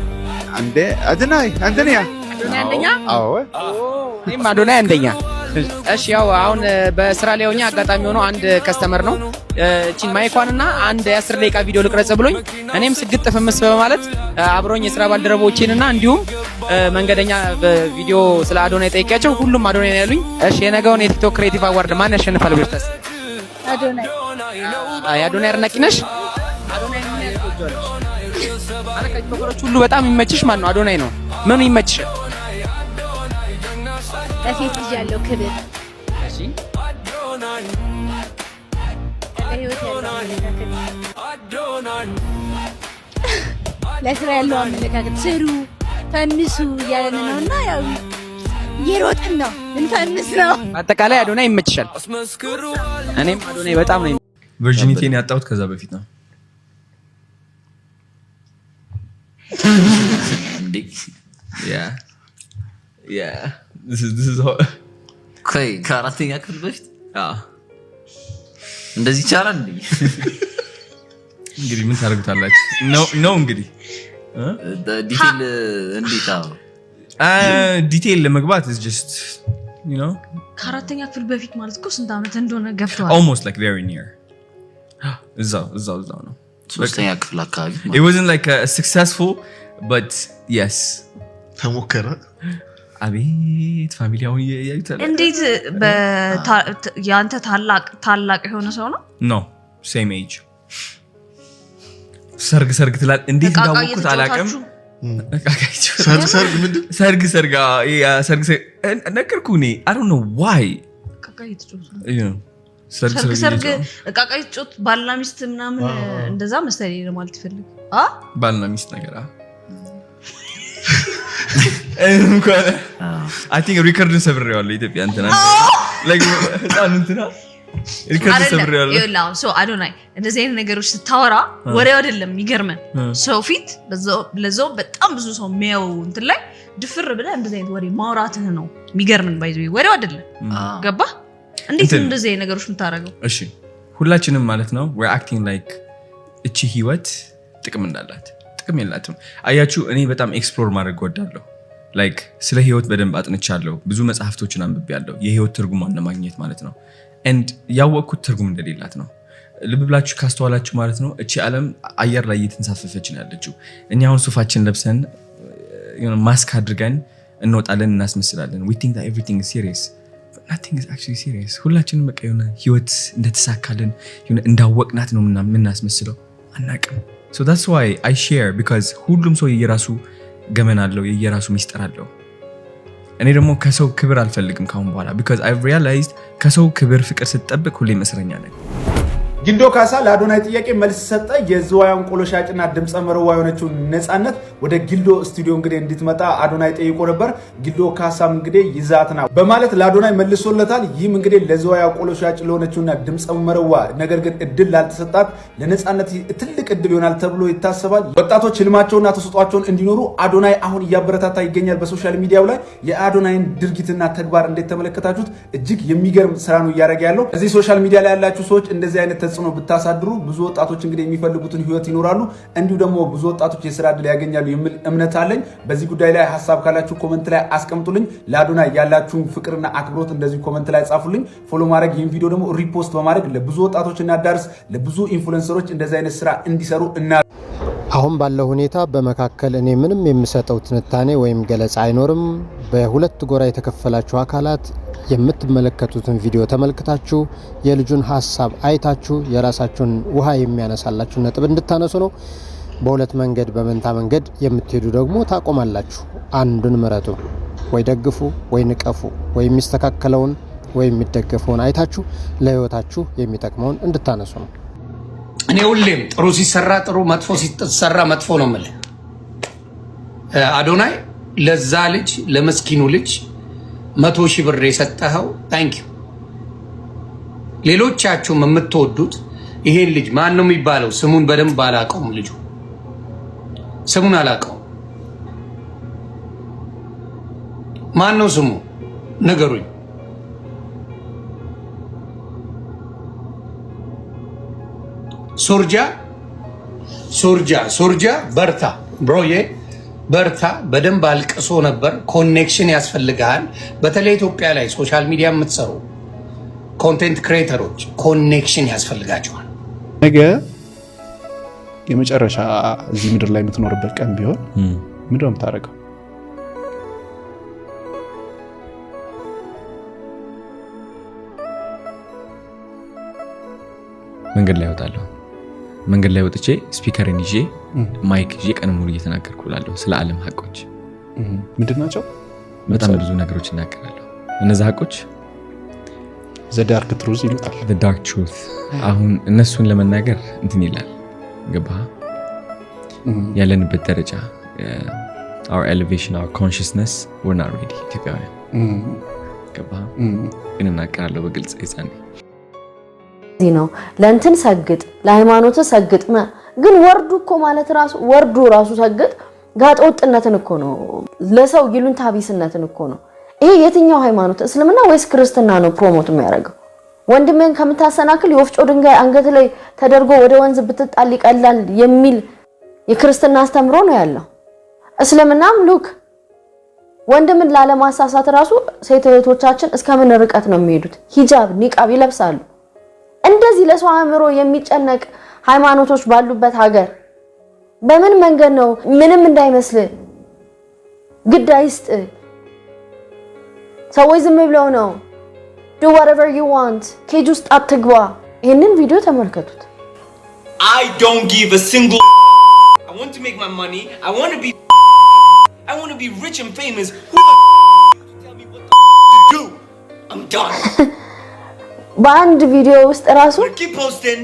አንዴ አዶናይ አንደኛ አዎ እኔም አዶናይ አንደኛ። እሺ ያው አሁን በስራ ላይ ሆኜ አጋጣሚ ሆኖ አንድ ከስተመር ነው እቺን ማይኳንና አንድ የ10 ደቂቃ ቪዲዮ ልቅረጽ ብሎኝ እኔም ስግጥ ፈምስ በማለት አብሮኝ የስራ ባልደረቦቼንና እንዲሁም መንገደኛ በቪዲዮ ስለ አዶናይ ጠይቄያቸው ሁሉም አዶናይ ነው ያሉኝ። እሺ የነገውን የቲክቶክ ክሬቲቭ አዋርድ ማን ያሸንፋል ብለሽ ታስቢ? አዶናይ አዶናይ አድናቂ ነሽ? አዶናይ ምን ያስቆጫል? አለቀኝ በቆሮች ሁሉ በጣም የሚመችሽ ማን ነው? አዶናይ ነው። ምኑ ይመችሽ? ለሴት ልጅ ያለው ክብር። እሺ ለስራ ያለው አመለካከት ስሩ ፈንሱ እያለን ነውና ያው እየሮጥን ነው እንፈንስ ነው። አጠቃላይ አዶናይ ይመችሻል? እኔም አዶናይ በጣም ነው። ቨርጂኒቲን ያጣሁት ከዛ በፊት ነው። this is all ከአራተኛ ክፍል በፊት እንደዚህ ይቻላል እንዴ? እንግዲህ ምን ታደርጉታላችሁ? ነው እንግዲህ ዲቴል እንዴት ዲቴል ለመግባት is just ከአራተኛ ክፍል በፊት ማለት እኮ ስንት ዓመት እንደሆነ ገብቷል። almost like very near እዛው ነው ሶስተኛ ክፍል አካባቢ it wasn't like a successful but yes ተሞከረ አቤት ፋሚሊያውን ያዩታል እንዴት ያንተ ታላቅ የሆነ ሰው ነው no same age ሰርግ ትላል እንዴት እንዳወቁት አላቀም ሰርግ ምንድን ሰርግ ነገርኩ እኔ I don't know why ሰርግ እቃቃ ይጮት ባልና ሚስት ምናምን እንደዛ መሰለኝ ነው ማለት ይፈልግ ባልና ሚስት ነገር I think ሪከርድን ሰብሬዋለሁ ኢትዮጵያ እንትና like ህፃን እንትና ሪከርድ ሰብሬዋለሁ ይላው ሶ አዶናይ እንደዚህ አይነት ነገሮች ስታወራ ወሬው አይደለም የሚገርመን ሰው ፊት ለዛው በጣም ብዙ ሰው የሚያው እንትን ላይ ድፍር ብለህ እንደዚህ አይነት ወሬ ማውራትህ ነው የሚገርመን ባይዘው ወሬው አይደለም ገባ እንዴት እንደዚህ አይነት ነገሮች የምታረገው እሺ ሁላችንም ማለት ነው we're acting like እቺ ህይወት ጥቅም እንዳላት ጥቅም የላትም አያችሁ እኔ በጣም ኤክስፕሎር ማድረግ ወዳለሁ like ስለ ህይወት በደንብ አጥንቻለሁ ብዙ መጽሐፍቶችን አንብቤያለሁ የህይወት ትርጉሟን ለማግኘት ማለት ነው and ያወቅኩት ትርጉም እንደሌላት ነው ልብ ብላችሁ ካስተዋላችሁ ማለት ነው እቺ ዓለም አየር ላይ እየተንሳፈፈች ነው ያለችው እኛ አሁን ሱፋችን ለብሰን ማስክ አድርገን እንወጣለን እናስመስላለን we think that everything is serious but nothing is actually serious ሁላችንም በቃ የሆነ ህይወት እንደተሳካልን የሆነ እንዳወቅናት ነው የምናስመስለው አናቅም so that's why I share because ሁሉም ሰው የየራሱ ገመና አለው የየራሱ ሚስጥር አለው እኔ ደግሞ ከሰው ክብር አልፈልግም ካሁን በኋላ because I've realized ከሰው ክብር ፍቅር ስትጠብቅ ሁሌ መስረኛ ነኝ ጊልዶ ካሳ ለአዶናይ ጥያቄ መልስ ሰጠ የዝዋያን ቆሎ ሻጭና ድምጸ መረዋ የሆነችው ነፃነት ወደ ጊልዶ ስቱዲዮ እንግዲህ እንድትመጣ አዶናይ ጠይቆ ነበር ጊልዶ ካሳም እንግዲህ ይዛትና በማለት ለአዶናይ መልሶለታል ይህም እንግዲህ ለዝዋያ ቆሎ ሻጭ ለሆነችውና ድምጸ መረዋ ነገር ግን እድል ላልተሰጣት ለነፃነት ትልቅ እድል ይሆናል ተብሎ ይታሰባል ወጣቶች ህልማቸውና ተሰጧቸውን እንዲኖሩ አዶናይ አሁን እያበረታታ ይገኛል በሶሻል ሚዲያው ላይ የአዶናይን ድርጊትና ተግባር እንዴት ተመለከታችሁት እጅግ የሚገርም ስራ ነው ያያረጋ ያለው እዚህ ሶሻል ሚዲያ ላይ ያላችሁ ሰዎች እንደዚህ አይነት ተጽዕኖ ብታሳድሩ ብዙ ወጣቶች እንግዲህ የሚፈልጉትን ህይወት ይኖራሉ እንዲሁ ደግሞ ብዙ ወጣቶች የሥራ ዕድል ያገኛሉ የሚል እምነት አለኝ በዚህ ጉዳይ ላይ ሐሳብ ካላችሁ ኮሜንት ላይ አስቀምጡልኝ ለአዶናይ ያላችሁን ፍቅርና አክብሮት እንደዚህ ኮሜንት ላይ ጻፉልኝ ፎሎ ማድረግ ይሄን ቪዲዮ ደግሞ ሪፖስት በማድረግ ለብዙ ወጣቶች እናዳርስ ለብዙ ኢንፍሉዌንሰሮች እንደዚህ አይነት ስራ እንዲሰሩ እና አሁን ባለው ሁኔታ በመካከል እኔ ምንም የምሰጠው ትንታኔ ወይም ገለጻ አይኖርም በሁለት ጎራ የተከፈላችሁ አካላት የምትመለከቱትን ቪዲዮ ተመልክታችሁ የልጁን ሐሳብ አይታችሁ የራሳችሁን ውሃ የሚያነሳላችሁ ነጥብ እንድታነሱ ነው በሁለት መንገድ በመንታ መንገድ የምትሄዱ ደግሞ ታቆማላችሁ አንዱን ምረጡ ወይ ደግፉ ወይ ንቀፉ ወይ የሚስተካከለውን ወይ የሚደገፈውን አይታችሁ ለህይወታችሁ የሚጠቅመውን እንድታነሱ ነው እኔ ሁሌም ጥሩ ሲሰራ ጥሩ መጥፎ ሲሰራ መጥፎ ነው ማለት አዶናይ ለዛ ልጅ ለመስኪኑ ልጅ 100,000 ብር የሰጠኸው ታንክ ዩ ሌሎቻችሁም የምትወዱት ይሄን ልጅ ማን ነው የሚባለው ስሙን በደንብ አላውቀውም ልጁ ስሙን አላውቀውም ማን ነው ስሙ ነገሩኝ ሶርጃ በርታ ብሮዬ በርታ በደንብ አልቅሶ ነበር ኮኔክሽን ያስፈልጋል በተለይ ኢትዮጵያ ላይ ሶሻል ሚዲያ የምትሰሩ ኮንቴንት ክሬተሮች ኮኔክሽን ያስፈልጋቸዋል ነገ የመጨረሻ እዚህ ምድር ላይ የምትኖርበት ቀን ቢሆን ምንድን ነው የምታደርገው መንገድ ላይ ወጥቼ ስፒከርን ይዤ ማይክ ይዤ ቀን ሙሉ እየተናገርኩ እላለሁ ስለ ዓለም ሀቆች ምንድናቸው በጣም ብዙ ነገሮች እናገራለሁ እነዛ ሀቆች the dark truth ይሉታል the dark truth አሁን እነሱን ለመናገር እንትን ይላል ገባ ያለንበት ደረጃ our elevation our consciousness we're not ready ኢትዮጵያውያን ገባ እናናገራለሁ በግልጽ ይዛኔ ነው ለእንትን ሰግጥ ለሃይማኖት ሰግጥ ግን ወርዱ እኮ ማለት ራሱ ወርዱ ራሱ ሰግጥ ጋጠ ወጥነትን እኮ ነው፣ ለሰው ይሉንታ ቢስነትን እኮ ነው። ይሄ የትኛው ሃይማኖት እስልምና ወይስ ክርስትና ነው ፕሮሞት የሚያደርገው? ወንድምህን ከምታሰናክል የወፍጮ ድንጋይ አንገት ላይ ተደርጎ ወደ ወንዝ ብትጣል ይቀላል የሚል የክርስትና አስተምሮ ነው ያለው። እስልምናም ሉክ ወንድምን ላለማሳሳት ራሱ ሴት እህቶቻችን እስከምን ርቀት ነው የሚሄዱት? ሂጃብ ኒቃብ ይለብሳሉ። እንደዚህ ለሰው አእምሮ የሚጨነቅ ሃይማኖቶች ባሉበት ሀገር በምን መንገድ ነው ምንም እንዳይመስል ግድ አይስጥ ሰዎች ዝም ብለው ነው do whatever you want ኬጅ ውስጥ አትግባ። ይሄንን ቪዲዮ ተመልከቱት። I don't give a single I want to make my money. I want to be rich and famous. Who the tell me what to do? I'm done. በአንድ ቪዲዮ ውስጥ ራሱ keep posting.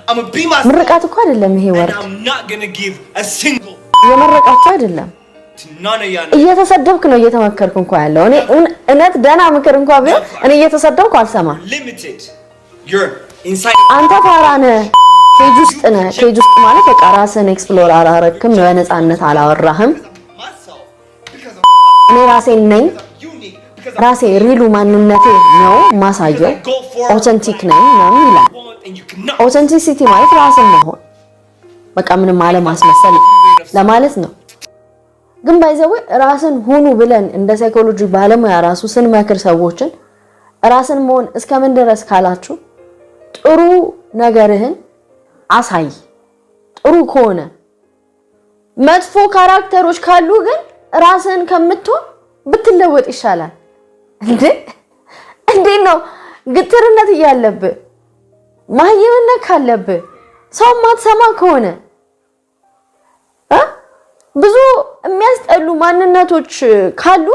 I'm gonna be myself. ምርቃት እኮ አይደለም ይሄ ወርድ። I'm not going to give a single የመረቃቸው አይደለም። እየተሰደብክ ነው እየተመከርክ እንኳን ያለው እኔ እነት ደና ምክር እንኳን ቢሆን እኔ እየተሰደብኩ አልሰማም። አንተ ፋራ ነህ፣ ኬጅ ውስጥ ነህ። ኬጅ ውስጥ ማለት በቃ ራስህን ኤክስፕሎር አላረክም፣ በነፃነት አላወራህም። እኔ ራሴን ነኝ፣ ራሴ ሪሉ ማንነቴ ነው ማሳየው፣ ኦተንቲክ ነኝ ምናምን ይላል። ኦተንቲሲቲ ማለት ራስን መሆን በቃ ምንም አለማስመሰል ለማለት ነው። ግን ባይዘው ራስን ሁኑ ብለን እንደ ሳይኮሎጂ ባለሙያ ራሱ ስንመክር ሰዎችን ራስን መሆን እስከምን ድረስ ካላችሁ ጥሩ ነገርህን አሳይ። ጥሩ ከሆነ መጥፎ ካራክተሮች ካሉ ግን ራስን ከምትሆን ብትለወጥ ይሻላል። እንዴ ነው ግትርነት እያለብህ ማየውነት ካለብህ ሰው ማትሰማ ከሆነ ብዙ የሚያስጠሉ ማንነቶች ካሉ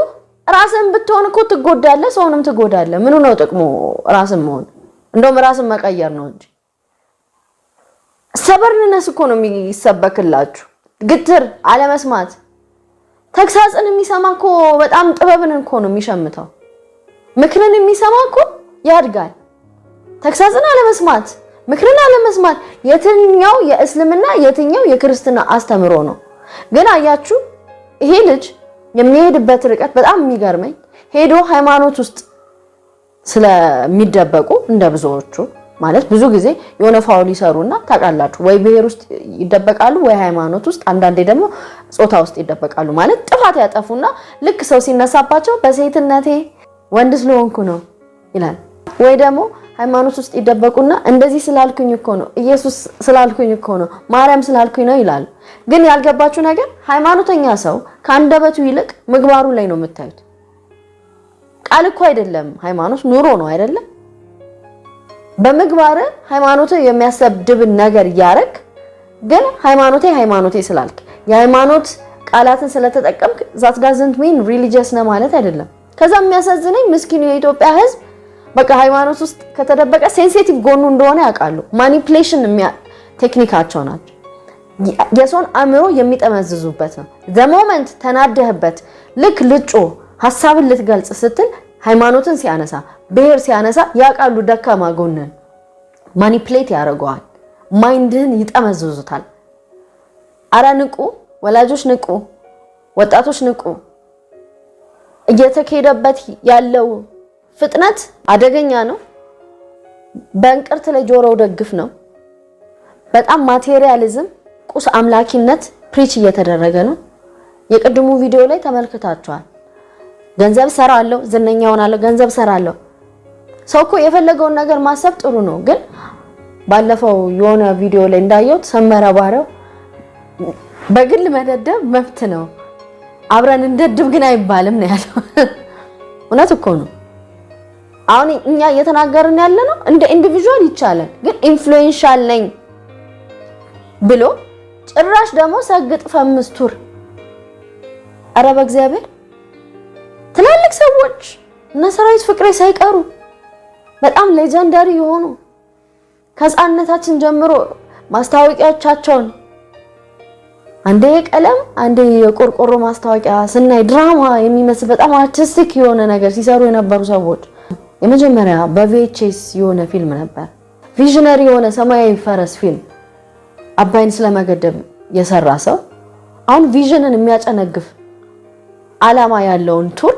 ራስን ብትሆን እኮ ትጎዳለህ፣ ሰውንም ትጎዳለህ። ምኑ ነው ጥቅሙ ራስን መሆን? እንደውም ራስን መቀየር ነው እንጂ ሰበርነስ እኮ ነው የሚሰበክላችሁ። ግትር አለመስማት ተግሳጽን የሚሰማ እኮ በጣም ጥበብን እኮ ነው የሚሸምተው። ምክርን የሚሰማ እኮ ያድጋል። ተግሳጽን አለመስማት፣ ምክርን አለመስማት የትኛው የእስልምና የትኛው የክርስትና አስተምሮ ነው? ግን አያችሁ ይሄ ልጅ የሚሄድበት ርቀት በጣም የሚገርመኝ ሄዶ ሃይማኖት ውስጥ ስለሚደበቁ እንደ ብዙዎቹ ማለት ብዙ ጊዜ የሆነ ፋውል ይሰሩና ታውቃላችሁ ወይ ብሔር ውስጥ ይደበቃሉ ወይ ሃይማኖት ውስጥ አንዳንዴ ደግሞ ጾታ ውስጥ ይደበቃሉ። ማለት ጥፋት ያጠፉና ልክ ሰው ሲነሳባቸው በሴትነቴ ወንድ ስለሆንኩ ነው ይላል። ወይ ደግሞ ሃይማኖት ውስጥ ይደበቁና እንደዚህ ስላልኩኝ እኮ ነው፣ ኢየሱስ ስላልኩኝ እኮ ነው፣ ማርያም ስላልኩኝ ነው ይላሉ። ግን ያልገባችሁ ነገር ሃይማኖተኛ ሰው ከአንደበቱ ይልቅ ምግባሩ ላይ ነው የምታዩት። ቃል እኮ አይደለም ሃይማኖት ኑሮ ነው አይደለም። በምግባር ሃይማኖት የሚያሰድብ ነገር ያረክ ግን ሃይማኖቴ ስላልክ የሃይማኖት ቃላትን ስለተጠቀምክ that doesn't mean religious ነው ማለት አይደለም። ከዛ የሚያሳዝነኝ ምስኪኑ የኢትዮጵያ ሕዝብ በቃ ሃይማኖት ውስጥ ከተደበቀ ሴንሲቲቭ ጎኑ እንደሆነ ያውቃሉ። ማኒፑሌሽን ቴክኒካቸው ናቸው። የሰውን አእምሮ የሚጠመዝዙበት ነው። the moment ተናደህበት ልክ ልጮ ሐሳብን ልትገልጽ ስትል ሃይማኖትን ሲያነሳ ብሔር ሲያነሳ ያውቃሉ ደካማ ጎንን ማኒፑሌት ያደርገዋል። ማይንድህን ይጠመዝዙታል። አረ ንቁ፣ ወላጆች ንቁ፣ ወጣቶች ንቁ። እየተከሄደበት ያለው ፍጥነት አደገኛ ነው። በእንቅርት ላይ ጆሮው ደግፍ ነው። በጣም ማቴሪያሊዝም ቁስ አምላኪነት ፕሪች እየተደረገ ነው። የቅድሙ ቪዲዮ ላይ ተመልክታችኋል። ገንዘብ ሰራለሁ፣ ዝነኛ ሆናለሁ፣ ገንዘብ ሰራለሁ። ሰው እኮ የፈለገውን ነገር ማሰብ ጥሩ ነው። ግን ባለፈው የሆነ ቪዲዮ ላይ እንዳየሁት ሰመረ ባሪያው በግል መደደብ መብት ነው፣ አብረን እንደድብ ግን አይባልም ነው ያለው። እውነት እኮ ነው። አሁን እኛ እየተናገርን ያለ ነው እንደ ኢንዲቪጁዋል ይቻላል፣ ግን ኢንፍሉዌንሻል ነኝ ብሎ ጭራሽ ደግሞ ሰግጥ ፈምስቱር አረ በእግዚአብሔር ትላልቅ ሰዎች እነ ሰራዊት ፍቅሬ ሳይቀሩ በጣም ሌጀንዳሪ የሆኑ ከህፃንነታችን ጀምሮ ማስታወቂያዎቻቸውን አንዴ ቀለም አንዴ የቆርቆሮ ማስታወቂያ ስናይ ድራማ የሚመስል በጣም አርቲስቲክ የሆነ ነገር ሲሰሩ የነበሩ ሰዎች የመጀመሪያ በቪኤችኤስ የሆነ ፊልም ነበር፣ ቪዥነሪ የሆነ ሰማያዊ ፈረስ ፊልም አባይን ስለመገደብ የሰራ ሰው አሁን ቪዥንን የሚያጨነግፍ ዓላማ ያለውን ቱር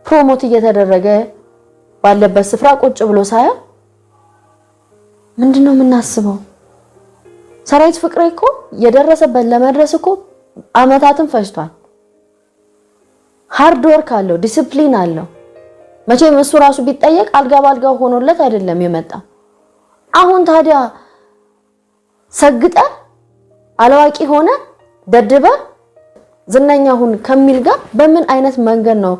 ፕሮሞት እየተደረገ ባለበት ስፍራ ቁጭ ብሎ ሳያ ምንድነው የምናስበው? ሰራዊት ፍቅሬ እኮ የደረሰበት ለመድረስ እኮ አመታትን ፈጅቷል። ሃርድ ወርክ አለው፣ ዲሲፕሊን አለው። መቼም እሱ ራሱ ቢጠየቅ አልጋ ባልጋ ሆኖለት አይደለም የመጣ። አሁን ታዲያ ሰግጠ አላዋቂ ሆነ ደድበ ዝነኛ ሁን ከሚል ጋር በምን አይነት መንገድ ነው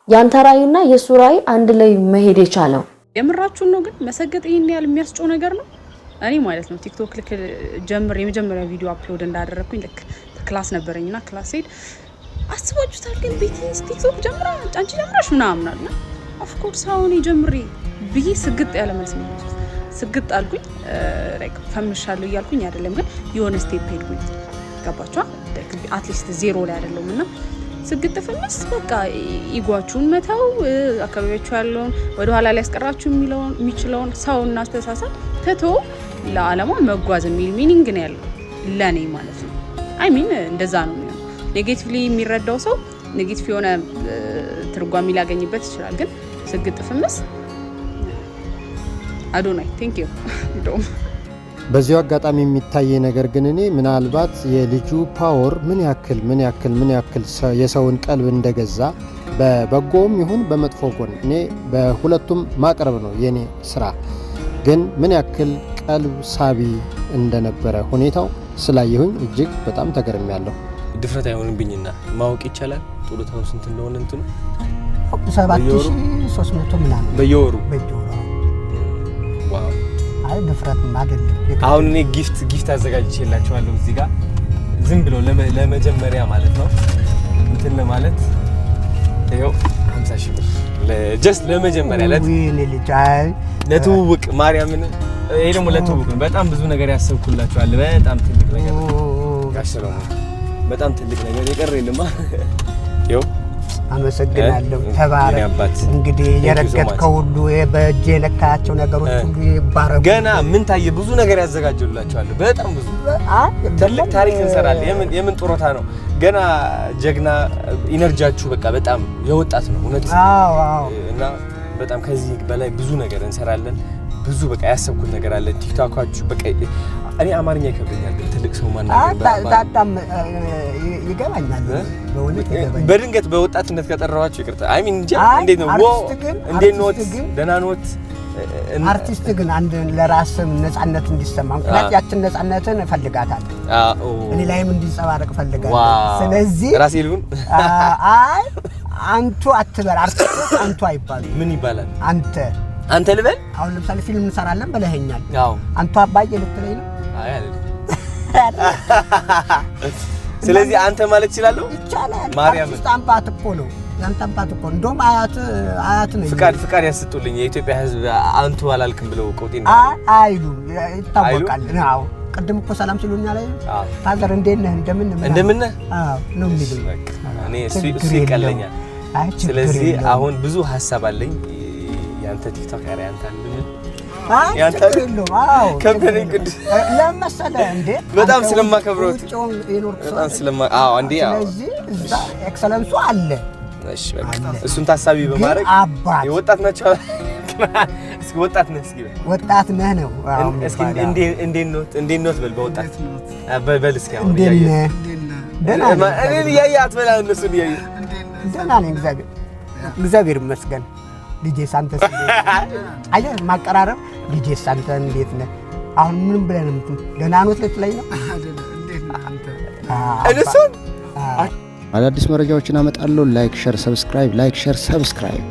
ያንተ ራዕይና የሱ ራዕይ አንድ ላይ መሄድ የቻለው? የምራችሁን ነው ግን መሰገጥ ይሄን ያህል የሚያስጨው ነገር ነው? እኔ ማለት ነው ቲክቶክ ልክ ጀምር የመጀመሪያ ቪዲዮ አፕሎድ እንዳደረኩኝ ልክ ክላስ ነበረኝና ክላስ ሄድ አስባችሁታል ግን ቤቲስ ቲክቶክ ጀምራ አንቺ ጀምራሽ ምናምን አለ። ኦፍ ኮርስ አሁን ጀምሬ ብዬ ስግጥ ያለ መልስ ነው ስግጥ አልኩኝ። ላይክ ፈምሻለሁ እያልኩኝ አይደለም ግን የሆነ ስቴፕ ሄድኩኝ። ገባችኋ? አትሊስት ዜሮ ላይ አይደለምና ስግጥ ፈምስ በቃ ኢጓችሁን መተው አካባቢያችሁ ያለውን ወደ ኋላ ላይ ያስቀራችሁ የሚችለውን ሰውና አስተሳሰብ ተቶ ለዓላማ መጓዝ የሚል ሚኒንግ ነው ያለው ለኔ ማለት ነው። አይ ሚን እንደዛ ነው የሚሆነው። ኔጌቲቭሊ የሚረዳው ሰው ኔጌቲቭ የሆነ ትርጓሜ ሊያገኝበት ይችላል። ግን ስግጥ ፍምስ አዶናይ ቴንክ ዩ ዶም በዚሁ አጋጣሚ የሚታይ ነገር ግን እኔ ምናልባት የልጁ ፓወር ምን ያክል የሰውን ቀልብ እንደገዛ በበጎም ይሁን በመጥፎ ጎን እኔ በሁለቱም ማቅረብ ነው የኔ ስራ። ግን ምን ያክል ቀልብ ሳቢ እንደነበረ ሁኔታው ስላየሁኝ እጅግ በጣም ተገርሚያለሁ። ድፍረት አይሆንብኝና ማወቅ ይቻላል ጡረታው ስንት እንደሆነ እንትኑ 7300 ምናምን በየወሩ ዋው አይ ድፍረት አይደለም። አሁን እኔ ጊፍት አዘጋጅቼላችኋለሁ እዚህ ጋር ዝም ብሎ ለመጀመሪያ ማለት ነው እንትን ለማለት ይኸው 50 ሺህ ብር ለጀስት ለመጀመሪያ ለትውውቅ ማርያምን ይሄ ደግሞ ለትውውቅ በጣም ብዙ ነገር ያሰብኩላችኋል። በጣም ትልቅ ነገር ጋሽራው በጣም ትልቅ ነገር የቀረ የለማ ይኸው አመሰግናለሁ። ተባረክ። እንግዲህ የረገጥከው ሁሉ በእጄ የነካቸው ነገሮች ሁሉ ይባረኩ። ገና ምን ታየ ብዙ ነገር ያዘጋጀላችኋል። በጣም ብዙ ትልቅ ታሪክ እንሰራለን። የምን ጡረታ ነው ገና ጀግና ኢነርጂያችሁ በቃ በጣም የወጣት ነው እውነት። እና በጣም ከዚህ በላይ ብዙ ነገር እንሰራለን። ብዙ በቃ ያሰብኩት ነገር አለ። ቲክቶካችሁ በቃ እኔ አማርኛ ይከብደኛል ግን ትልቅ ሰው ማናገር በጣም ይገባኛል። በድንገት በወጣትነት ከጠራዋችሁ ይቅርታ። አይ ሚን እንዴ እንዴት ነው እንዴት ነው ደህና ኖት? አርቲስት ግን አንድ ለራስም ነፃነት እንዲሰማ ምክንያት ያችን ነፃነትን እፈልጋታለሁ። እኔ ላይም እንዲንጸባረቅ እፈልጋለሁ። ስለዚህ ራሴ ልሁን አይ አንቱ አትበል። አርቲስት አንቱ አይባል። ምን ይባላል? አንተ ልበል። አሁን ለምሳሌ ፊልም እንሰራለን በለኸኛል። አንቱ አባዬ ልትለኝ ነው? አይ አይደል። ስለዚህ አንተ ማለት ይችላል። ይቻላል። ማርያም አባት እኮ ነው። ያንተ አባት እኮ እንደውም አያት ነው። ፍቃድ ያስጡልኝ የኢትዮጵያ ሕዝብ አንቱ አላልክም ብለው ቆጤን አይሉም ይታወቃል። አዎ ቅድም እኮ ሰላም ሲሉኛል ላይ ታዘር እንዴት ነህ እንደምን ነህ ነው የሚሉኝ። እኔ እሱ ይቀለኛል። ስለዚህ አሁን ብዙ ሀሳብ አለኝ። ያንተ ቲክቶክ አረ ያንተ ያንተ ከምበኔ ቅዱስ ለምሳሌ እንዴ በጣም ስለማከብረው በጣም አንዴ ስለዚህ እዛ ኤክሰለንሱ አለ። እሺ በቃ እሱን ታሳቢ በማድረግ የወጣት ናቸው። እስኪ ወጣት ነህ ወጣት ነህ ነው። እስኪ እንዴት ነው በል በወጣት በል እስኪ አሁን እኔ ያያት በላ እነሱ ያዩ ደህና ነኝ እግዚአብሔር ይመስገን። ልጄ ሳንተስ አየህ ማቀራረብ ልጄ ሳንተ እንዴት ነህ? አሁን ምንም ብለህ ነው ደህና ኖት ልትለኝ ነው? አዳዲስ መረጃዎችን አመጣለሁ። ላይክ ሼር ሰብስክራይብ